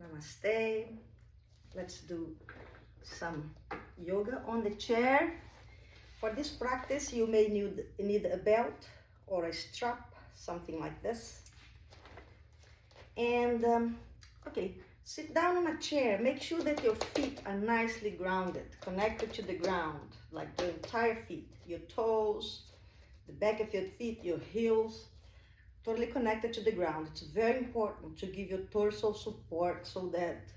Namaste. Let's do some yoga on the chair. For this practice, you may need a belt or a strap, something like this. And okay, sit down on a chair. Make sure that your feet are nicely grounded, connected to the ground, like the entire feet, your toes, the back of your feet, your heels, totally connected to the ground. It's very important to give your torso support so that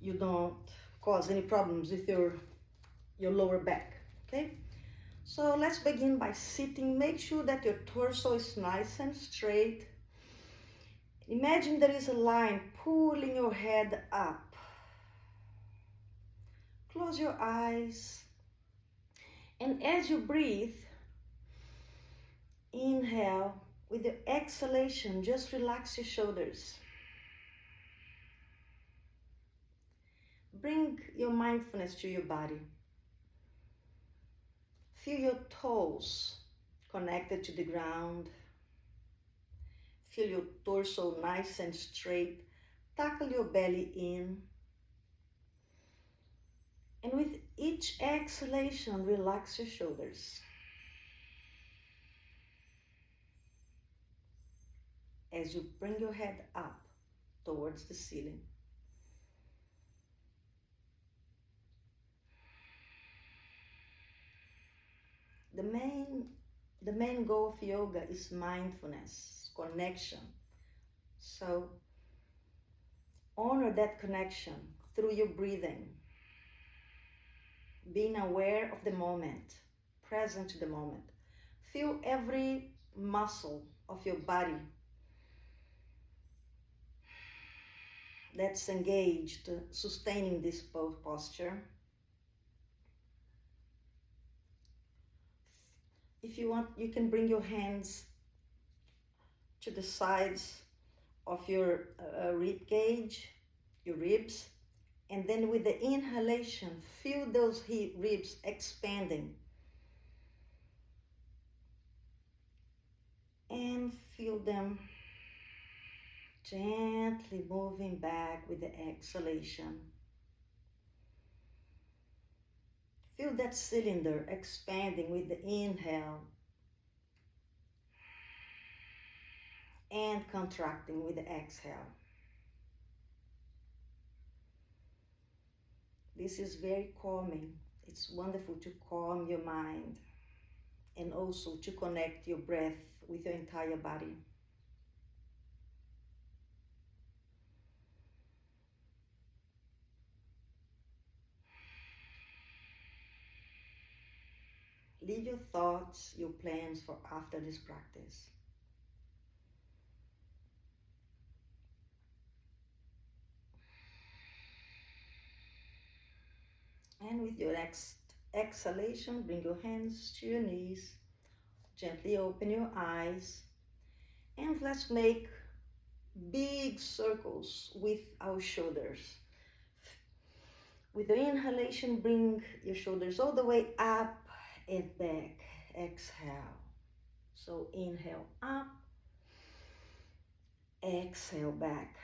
you don't cause any problems with your lower back, okay? So let's begin by sitting. Make sure that your torso is nice and straight. Imagine there is a line pulling your head up. Close your eyes. And as you breathe, inhale. With the exhalation, just relax your shoulders. Bring your mindfulness to your body. Feel your toes connected to the ground. Feel your torso nice and straight. Tuckle your belly in. And with each exhalation, relax your shoulders. As you bring your head up towards the ceiling. The main goal of yoga is mindfulness, connection. So honor that connection through your breathing, being aware of the moment, present to the moment. Feel every muscle of your body that's engaged, sustaining this posture. If you want, you can bring your hands to the sides of your rib cage, your ribs, and then with the inhalation, feel those ribs expanding. And feel them gently moving back with the exhalation. Feel that cylinder expanding with the inhale and contracting with the exhale. This is very calming. It's wonderful to calm your mind and also to connect your breath with your entire body. Leave your thoughts, your plans for after this practice. And with your next exhalation, bring your hands to your knees. Gently open your eyes. And let's make big circles with our shoulders. With the inhalation, bring your shoulders all the way up and back. Exhale. So inhale up, exhale back.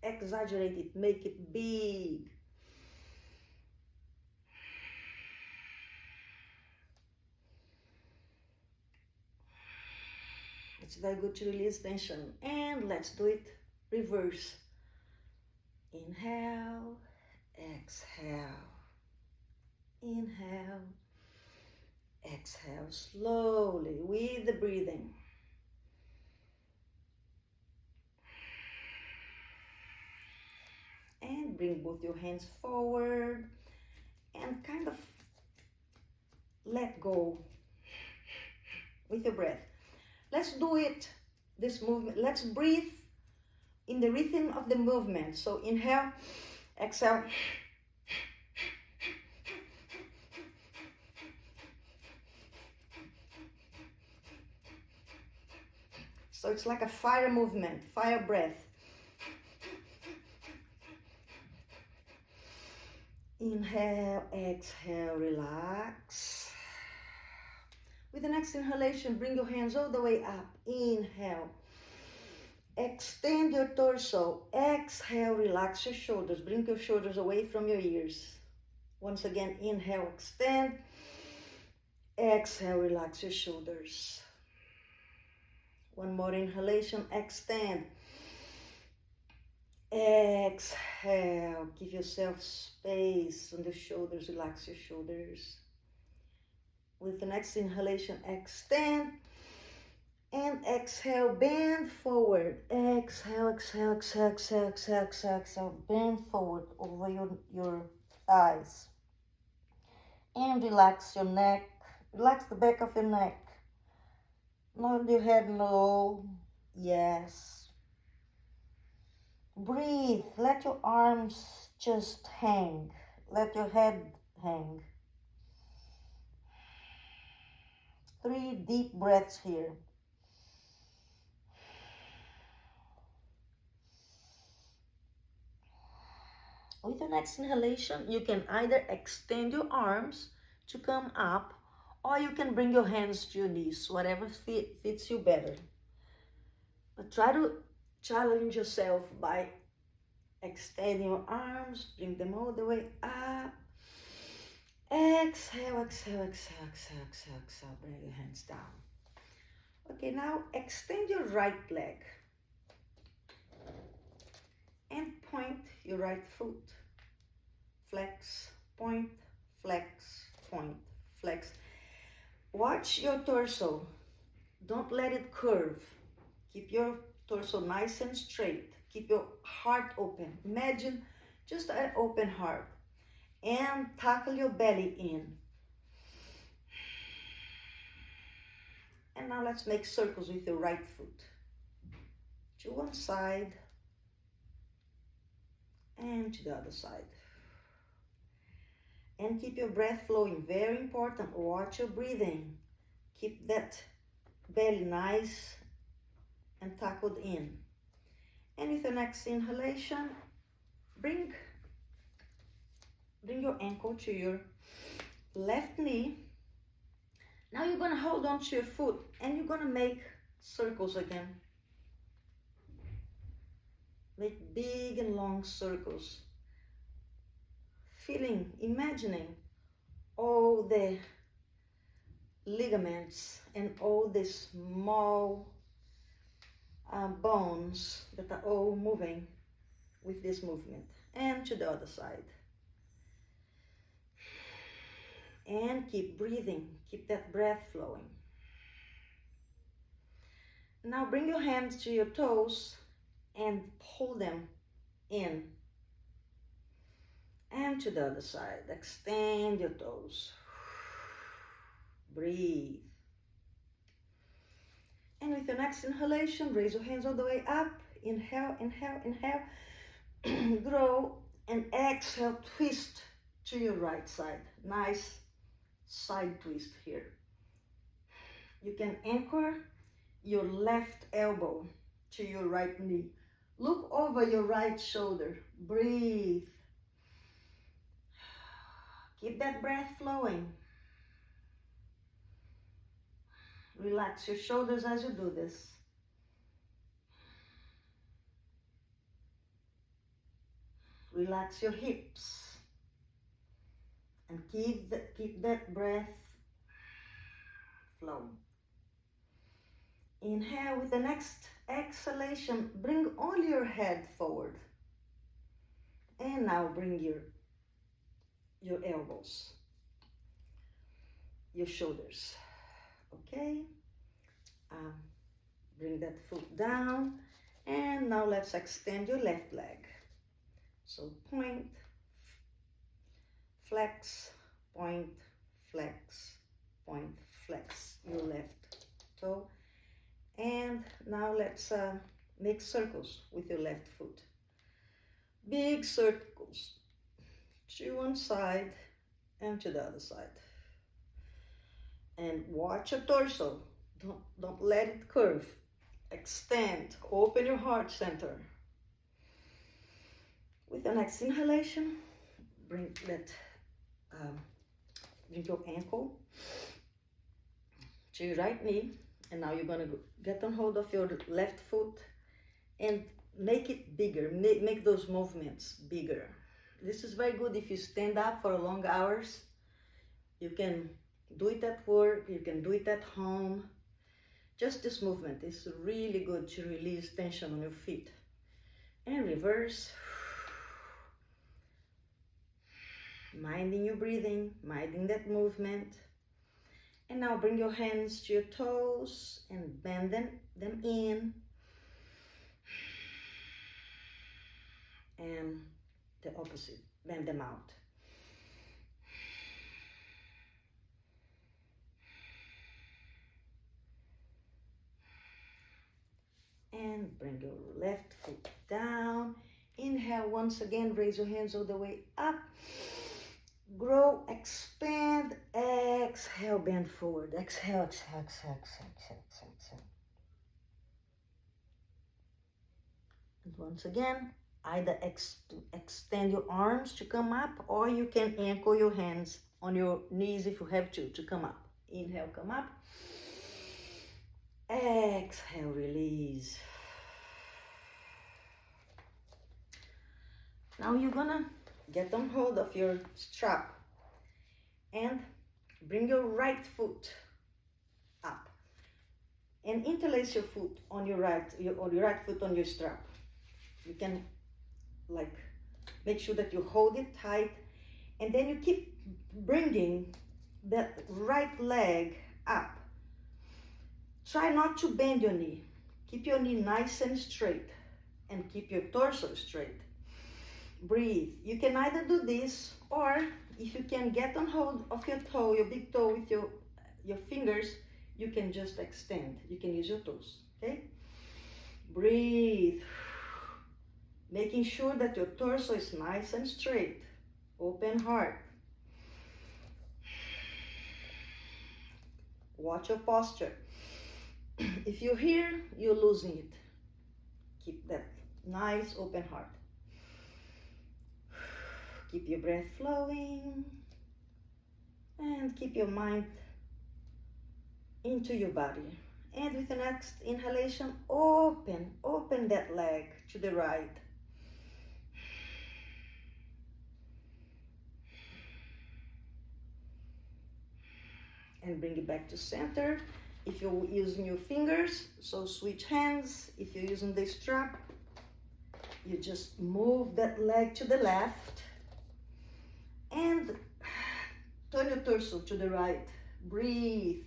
Exaggerate it, make it big. It's very good to release tension. And let's do it reverse. Inhale, exhale. Inhale, exhale slowly with the breathing. And bring both your hands forward and kind of let go with your breath. Let's do it, this movement. Let's breathe in the rhythm of the movement. So inhale, exhale. So it's like a fire movement, fire breath. Inhale, exhale, relax. With the next inhalation, bring your hands all the way up. Inhale, Extend your torso. Exhale, relax your shoulders. Bring your shoulders away from your ears. Once again, inhale, extend. Exhale, relax your shoulders. One more inhalation, extend. Exhale, give yourself space on the shoulders, relax your shoulders. With the next inhalation, extend. And exhale, bend forward. Exhale, exhale, exhale, exhale, exhale, exhale, exhale. Bend forward over your thighs. And relax your neck. Relax the back of your neck. Nod your head low. Yes. Breathe. Let your arms just hang. Let your head hang. 3 deep breaths here. With the next inhalation, you can either extend your arms to come up, or you can bring your hands to your knees, whatever fits you better. But try to challenge yourself by extending your arms, bring them all the way up. Exhale, exhale, exhale, exhale, exhale, exhale. Bring your hands down. Okay, now extend your right leg and point your right foot. Flex, point, flex, point, flex. Watch your torso. Don't let it curve. Keep your torso nice and straight. Keep your heart open. Imagine just an open heart. And tackle your belly in. And now let's make circles with your right foot. To one side and to the other side. And keep your breath flowing. Very important. Watch your breathing. Keep that belly nice and tackled in. And with the next inhalation, bring your ankle to your left knee. Now you're going to hold on to your foot and you're going to make circles again. Make big and long circles. Feeling, imagining all the ligaments and all the small bones that are all moving with this movement. And to the other side. And keep breathing. Keep that breath flowing. Now bring your hands to your toes and pull them in. And to the other side. Extend your toes. Breathe. And with the next inhalation, raise your hands all the way up. Inhale, inhale, inhale. Grow and exhale, twist to your right side. Nice side twist here. You can anchor your left elbow to your right knee. Look over your right shoulder. Breathe. Keep that breath flowing. Relax your shoulders as you do this. Relax your hips. And keep that breath flowing. Inhale. With the next exhalation, bring only your head forward. And now bring your elbows, your shoulders. Okay? Bring that foot down. And now let's extend your left leg. So point, flex, point, flex, point, flex your left toe. And now let's make circles with your left foot. Big circles to one side and to the other side. And watch your torso. Don't let it curve. Extend. Open your heart center. With the next inhalation, bring your ankle to your right knee. And now you're going to get on hold of your left foot and make it bigger, make those movements bigger. This is very good if you stand up for long hours. You can do it at work, you can do it at home. Just this movement is really good to release tension on your feet. And reverse. Minding your breathing, minding that movement. And now bring your hands to your toes and bend them in. And the opposite, bend them out. And bring your left foot down. Inhale once again, raise your hands all the way up. Grow, expand, exhale, bend forward. Exhale, exhale, exhale, exhale, exhale, exhale. And once again, either extend your arms to come up, or you can anchor your hands on your knees if you have to come up. Inhale, come up. Exhale, release. Now you're gonna get on hold of your strap and bring your right foot up and interlace your foot on your right foot on your strap. You can like make sure that you hold it tight, and then you keep bringing that right leg up. Try not to bend your knee. Keep your knee nice and straight and keep your torso straight. Breathe. You can either do this, or if you can get on hold of your toe, your big toe with your fingers, you can just extend. You can use your toes, okay? Breathe. Making sure that your torso is nice and straight. Open heart. Watch your posture. If you're here, you're losing it. Keep that nice open heart. Keep your breath flowing and keep your mind into your body. And with the next inhalation, open that leg to the right. And bring it back to center. If you're using your fingers, so switch hands. If you're using the strap, you just move that leg to the left and turn your torso to the right. Breathe.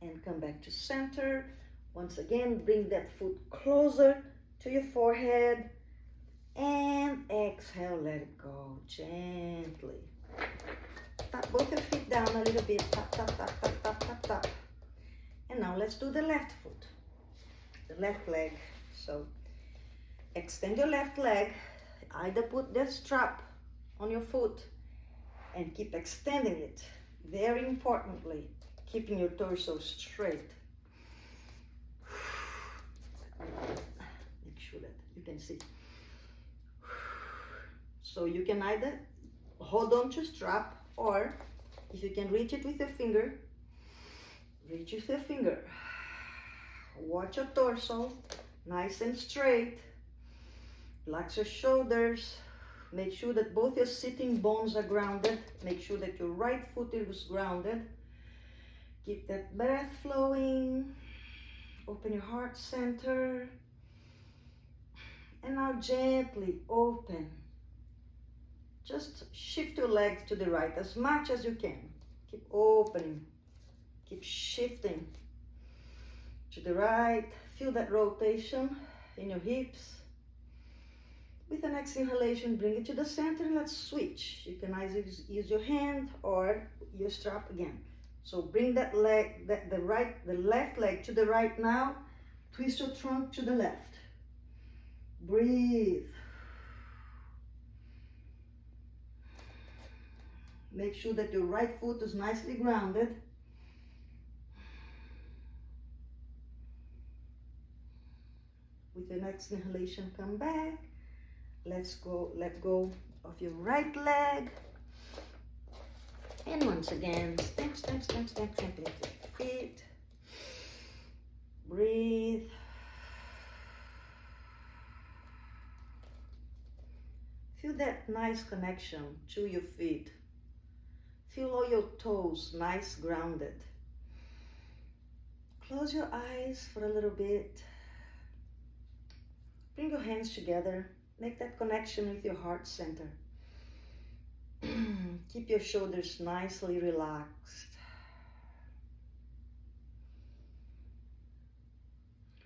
And come back to center. Once again, bring that foot closer to your forehead. And exhale, let it go gently. Tap both your feet down a little bit. Tap, tap, tap, tap, tap, tap, tap. And now let's do the left foot, the left leg. So extend your left leg. Either put the strap on your foot and keep extending it. Very importantly, keeping your torso straight. Make sure that you can see. So you can either hold on to strap, or if you can reach it with your finger, reach with your finger. Watch your torso, nice and straight. Relax your shoulders. Make sure that both your sitting bones are grounded. Make sure that your right foot is grounded. Keep that breath flowing. Open your heart center. And now gently open. Just shift your legs to the right as much as you can. Keep opening. Keep shifting to the right. Feel that rotation in your hips. With the next inhalation, bring it to the center and let's switch. You can either use your hand or your strap again. So bring that leg, the left leg to the right now. Twist your trunk to the left. Breathe. Make sure that your right foot is nicely grounded. With the next inhalation, come back. Let go of your right leg. And once again, stamp, stamp, stamp, stamp, stamp into your feet. Breathe. Feel that nice connection to your feet. Feel all your toes nice grounded. Close your eyes for a little bit. Bring your hands together. Make that connection with your heart center. Keep your shoulders nicely relaxed.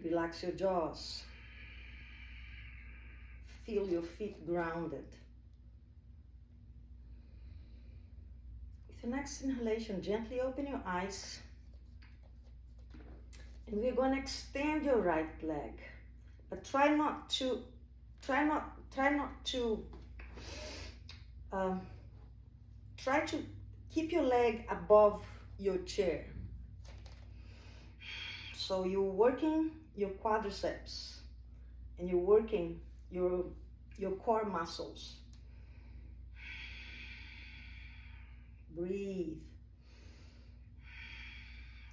Relax your jaws. Feel your feet grounded. With the next inhalation, gently open your eyes. And we're going to extend your right leg. But try not to keep your leg above your chair. So you're working your quadriceps and you're working your core muscles. Breathe.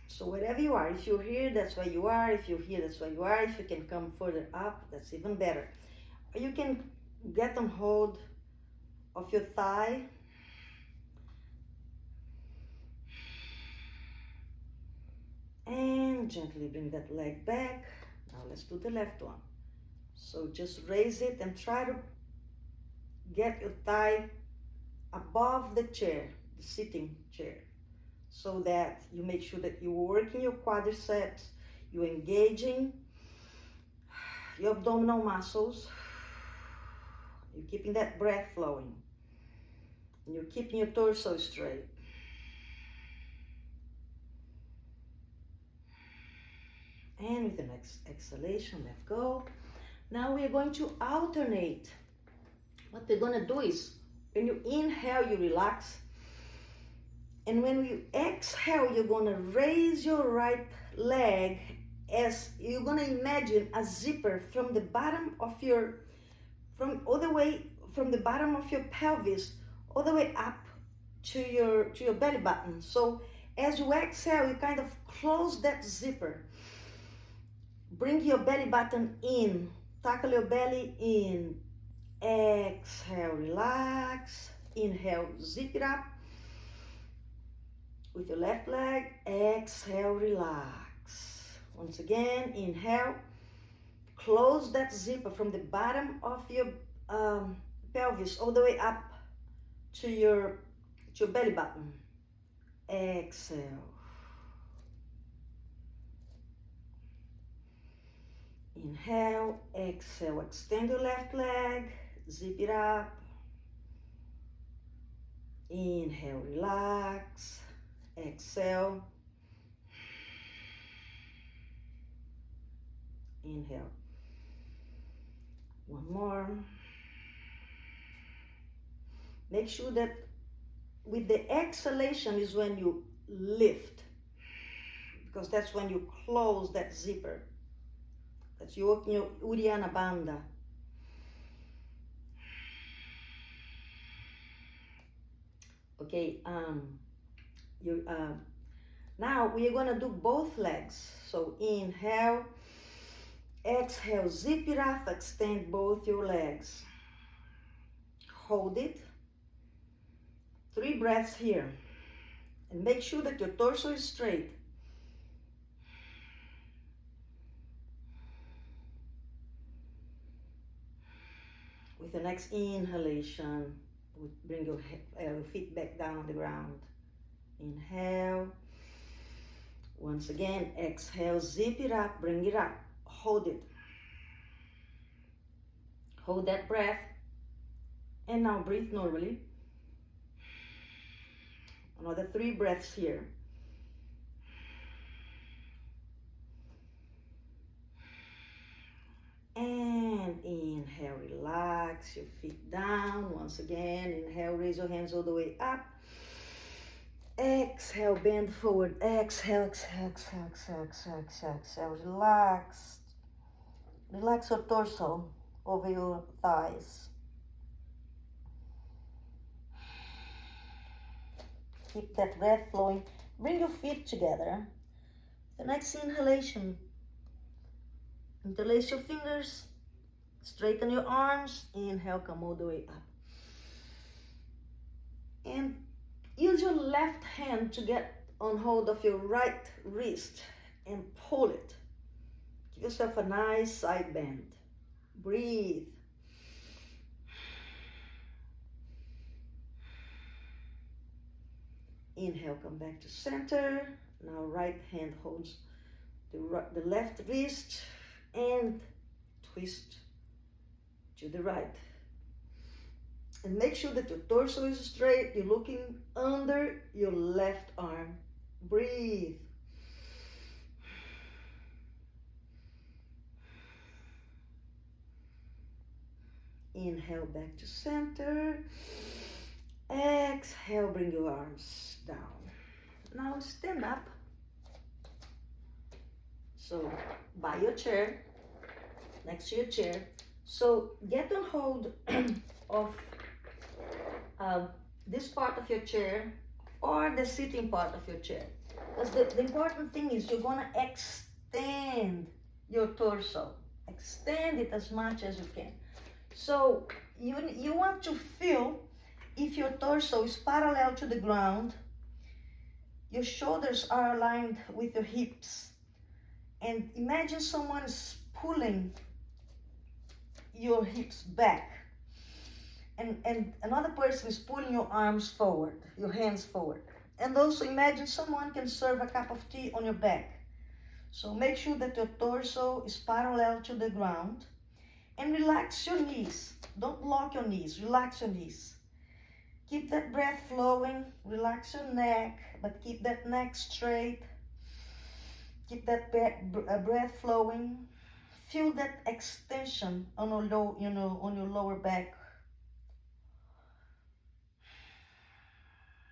So wherever you are, if you're here, that's where you are. If you're here, that's where you are. If you can come further up, that's even better. Or you can get on hold of your thigh. And gently bring that leg back. Now let's do the left one. So just raise it and try to get your thigh above the chair, the sitting chair, so that you make sure that you're working your quadriceps, you're engaging your abdominal muscles, you're keeping that breath flowing, and you're keeping your torso straight. And with the next exhalation, let go. Now we're going to alternate. What we're going to do is, when you inhale, you relax. And when you exhale, you're going to raise your right leg as you're going to imagine a zipper from the bottom of your, all the way from the bottom of your pelvis, all the way up to your belly button. So as you exhale, you kind of close that zipper. Bring your belly button in, tackle your belly in. Exhale, relax. Inhale, zip it up. With your left leg, exhale, relax. Once again, inhale. Close that zipper from the bottom of your pelvis all the way up to your belly button. Exhale. Inhale, exhale, extend your left leg, zip it up. Inhale, relax, exhale. Inhale. One more. Make sure that with the exhalation is when you lift, because that's when you close that zipper. That's your Uddiyana Bandha. Okay, now we are gonna do both legs. So inhale, exhale, zip it up, extend both your legs. Hold it. 3 breaths here. And make sure that your torso is straight. With the next inhalation, bring your feet back down on the ground. Inhale. Once again, exhale, zip it up, bring it up, hold it. Hold that breath. And now breathe normally. Another 3 breaths here. And inhale, relax your feet down. Once again, inhale, raise your hands all the way up. Exhale, bend forward. Exhale, exhale, exhale, exhale, exhale, exhale, exhale. Relax. Relax your torso over your thighs. Keep that breath flowing. Bring your feet together. The next inhalation, interlace your fingers, straighten your arms. Inhale, come all the way up. And use your left hand to get on hold of your right wrist and pull it. Give yourself a nice side bend. Breathe. Inhale, come back to center. Now right hand holds the left wrist and twist to the right. And make sure that your torso is straight. You're looking under your left arm. Breathe. Inhale, back to center. Exhale, bring your arms down. Now stand up. So by your chair, next to your chair. So get on hold of this part of your chair or the sitting part of your chair. Because the important thing is you're gonna extend your torso. Extend it as much as you can. So you want to feel if your torso is parallel to the ground, your shoulders are aligned with your hips. And imagine someone is pulling your hips back. And another person is pulling your arms forward, your hands forward. And also imagine someone can serve a cup of tea on your back. So make sure that your torso is parallel to the ground. And relax your knees. Don't lock your knees, relax your knees. Keep that breath flowing, relax your neck, but keep that neck straight. Keep that breath flowing. Feel that extension on your lower back.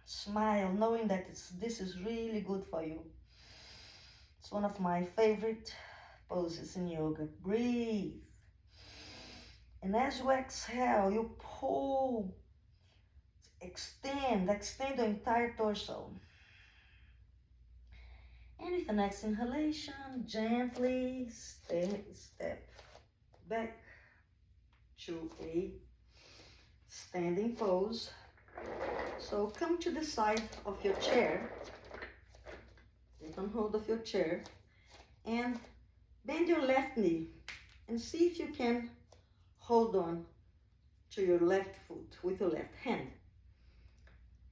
Smile, knowing that this is really good for you. It's one of my favorite poses in yoga. Breathe. And as you exhale, you pull, extend the entire torso. And with the next inhalation, gently step back to a standing pose. So come to the side of your chair, get on hold of your chair, and bend your left knee and see if you can hold on to your left foot with your left hand.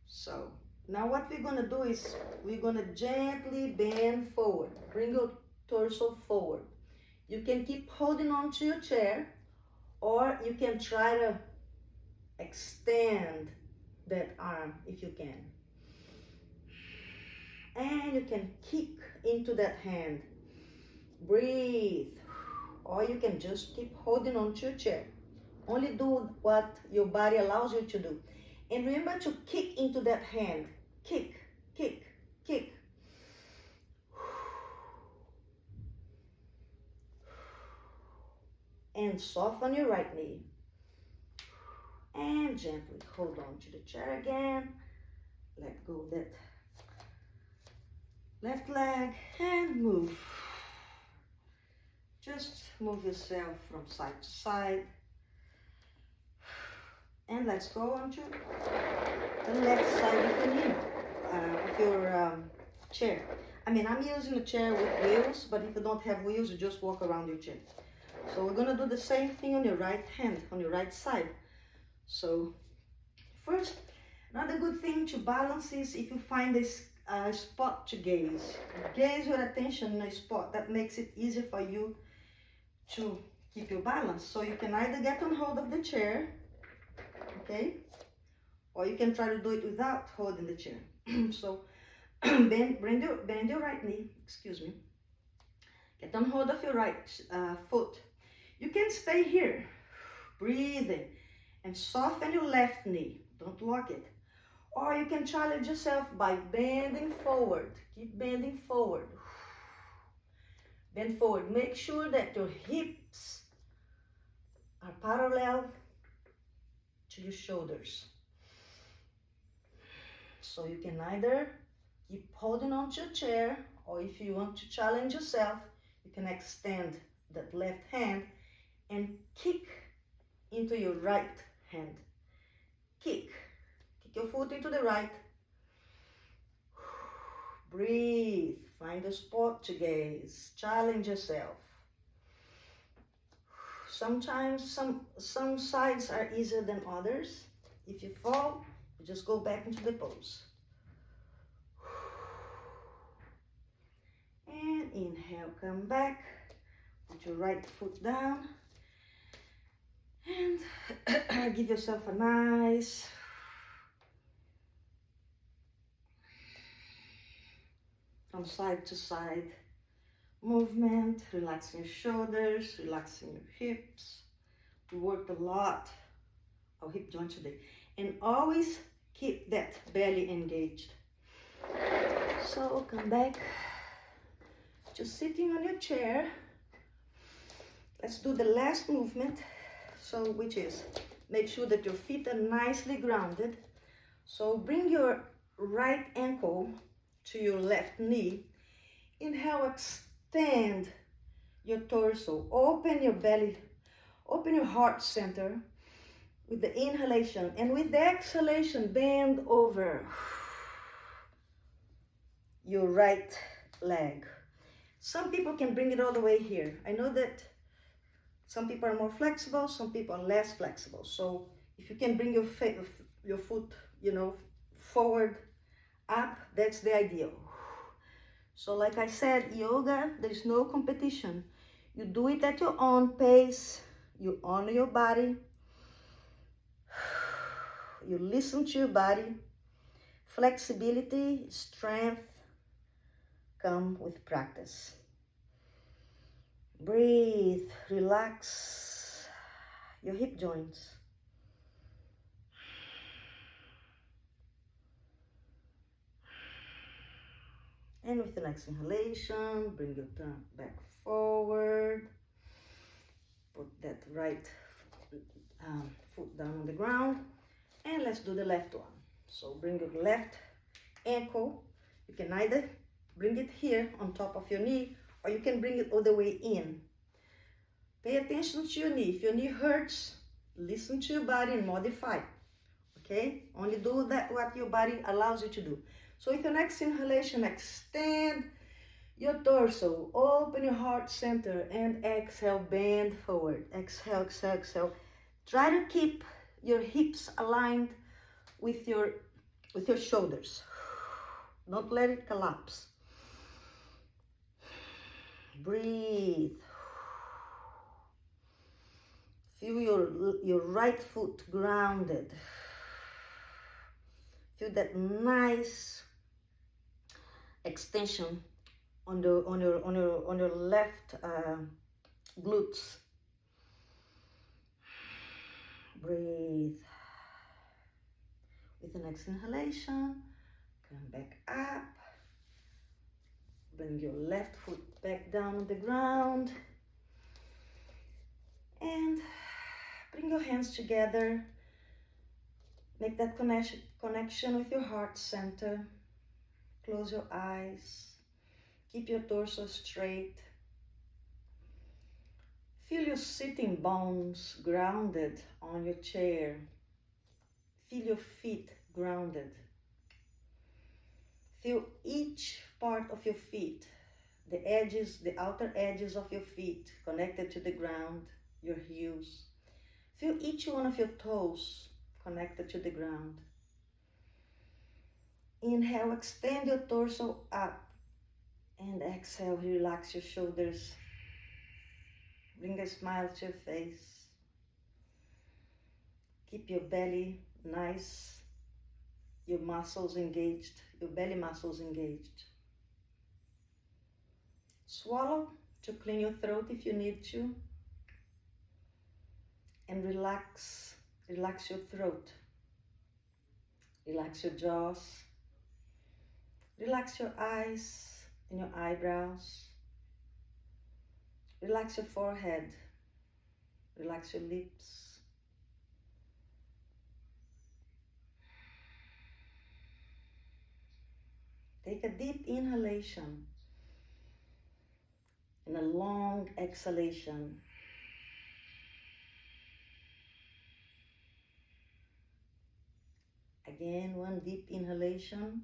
So now what we're gonna do is we're gonna gently bend forward. Bring your torso forward. You can keep holding on to your chair, or you can try to extend that arm if you can. And you can kick into that hand. Breathe. Or you can just keep holding on to your chair. Only do what your body allows you to do. And remember to kick into that hand. Kick, kick, kick. And soften your right knee. And gently hold on to the chair again. Let go of that left leg and move. Just move yourself from side to side. And let's go on to the left side of your knee, of your chair. I mean, I'm using a chair with wheels, but if you don't have wheels, you just walk around your chair. So we're gonna do the same thing on your right hand, on your right side. So first, another good thing to balance is if you find this spot to gaze. Gaze your attention in a spot that makes it easier for you to keep your balance. So you can either get on hold of the chair, okay? Or you can try to do it without holding the chair. So bend your right knee, excuse me. Get on hold of your right foot. You can stay here, breathing, and soften your left knee. Don't lock it. Or you can challenge yourself by bending forward. Keep bending forward. Bend forward. Make sure that your hips are parallel to your shoulders. So you can either keep holding on to your chair, or if you want to challenge yourself, you can extend that left hand and kick into your right hand. Kick your foot into the right. Breathe, find a spot to gaze, challenge yourself. Sometimes some sides are easier than others. If you fall, you just go back into the pose. And inhale, come back, put your right foot down, and give yourself a nice from side to side movement, relaxing your shoulders, relaxing your hips. We worked a lot our hip joint today, and always keep that belly engaged. So come back, just sitting on your chair. Let's do the last movement, so which is make sure that your feet are nicely grounded. So bring your right ankle to your left knee. Inhale, extend your torso, open your belly, open your heart center with the inhalation, and with the exhalation, bend over your right leg. Some people can bring it all the way here. I know that some people are more flexible, some people are less flexible. So if you can bring your foot, forward, up, that's the ideal. So like I said, yoga, there's no competition. You do it at your own pace. You honor your body. You listen to your body. Flexibility, strength come with practice. Breathe, relax your hip joints. And with the next inhalation, bring your tongue back forward. Put that right foot down on the ground. And let's do the left one. So bring your left ankle. You can either bring it here on top of your knee, or you can bring it all the way in. Pay attention to your knee. If your knee hurts, listen to your body and modify. Okay? Only do that what your body allows you to do. So with your next inhalation, extend your torso, open your heart center, and exhale, bend forward. Exhale, exhale, exhale. Try to keep your hips aligned with your shoulders. Don't let it collapse. Breathe. Feel your right foot grounded. Feel that nice extension on your left glutes. Breathe. With the next inhalation, come back up. Bring your left foot back down on the ground. And bring your hands together. Make that connection with your heart center. Close your eyes. Keep your torso straight. Feel your sitting bones grounded on your chair. Feel your feet grounded. Feel each part of your feet, the edges, the outer edges of your feet connected to the ground, your heels. Feel each one of your toes connected to the ground. Inhale, extend your torso up, and exhale, relax your shoulders. Bring a smile to your face. Keep your belly nice, your muscles engaged, your belly muscles engaged. Swallow to clean your throat if you need to. And relax your throat. Relax your jaws. Relax your eyes and your eyebrows. Relax your forehead. Relax your lips. Take a deep inhalation and a long exhalation. Again, one deep inhalation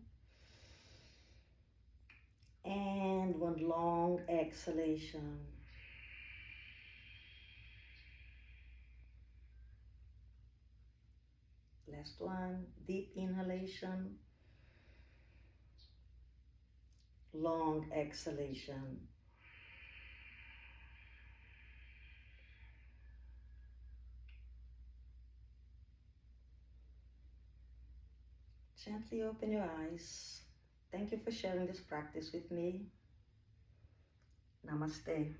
and one long exhalation. Last one, deep inhalation, long exhalation. Gently open your eyes. Thank you for sharing this practice with me. Namaste.